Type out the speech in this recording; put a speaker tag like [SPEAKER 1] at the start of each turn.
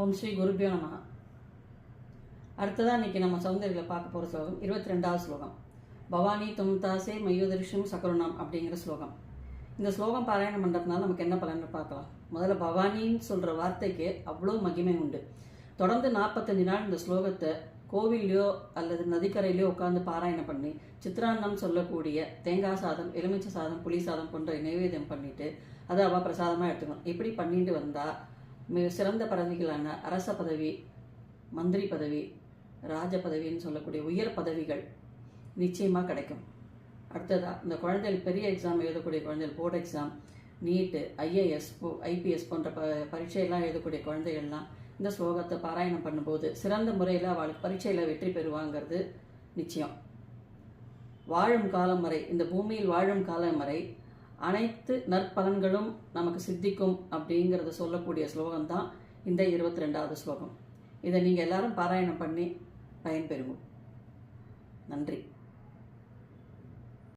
[SPEAKER 1] ஓம் ஸ்ரீ குருபியோ நம. அடுத்ததான் இன்னைக்கு நம்ம சௌந்தர்யில் பார்க்க போகிற ஸ்லோகம் 22வது ஸ்லோகம். பவானி தும் தாசே மயூதரிஷம் சகருணாம் அப்படிங்கிற ஸ்லோகம். இந்த ஸ்லோகம் பாராயணம் பண்ணுறதுனால நமக்கு என்ன பலன்னு பார்க்கலாம். முதல்ல பவானின்னு சொல்கிற வார்த்தைக்கு அவ்வளோ மகிமை உண்டு. தொடர்ந்து 45 நாள் இந்த ஸ்லோகத்தை கோவில்லையோ அல்லது நதிக்கரையிலையோ உட்காந்து பாராயணம் பண்ணி சித்ரான்னம் சொல்லக்கூடிய தேங்காய் சாதம், எலுமிச்சை சாதம், புளி சாதம் போன்ற நைவேத்தியம் பண்ணிட்டு அதை அவள் பிரசாதமாக எடுத்துக்கணும். இப்படி பண்ணிட்டு வந்தால் மிக சிறந்த பதவிகளான அரச பதவி, மந்திரி பதவி, ராஜ பதவின்னு சொல்லக்கூடிய உயர் பதவிகள் நிச்சயமாக கிடைக்கும். அடுத்ததாக இந்த குழந்தைகள் பெரிய எக்ஸாம் எழுதக்கூடிய குழந்தைகள், போர்டு எக்ஸாம், நீட்டு, ஐஏஎஸ், ஐபிஎஸ் போன்ற பரீட்சையெல்லாம் எழுதக்கூடிய குழந்தைகள்லாம் இந்த ஸ்லோகத்தை பாராயணம் பண்ணும்போது சிறந்த முறையில் அவளுக்கு பரீட்சையில் வெற்றி பெறுவாங்கிறது நிச்சயம். வாழும் காலம் வரை, இந்த பூமியில் வாழும் காலம் வரை அனைத்து நற்பலன்களும் நமக்கு சித்திக்கும் அப்படிங்கிறத சொல்லக்கூடிய ஸ்லோகம் தான் இந்த 22வது ஸ்லோகம். இதை நீங்கள் எல்லாரும் பாராயணம் பண்ணி பயன்பெறுவோம். நன்றி.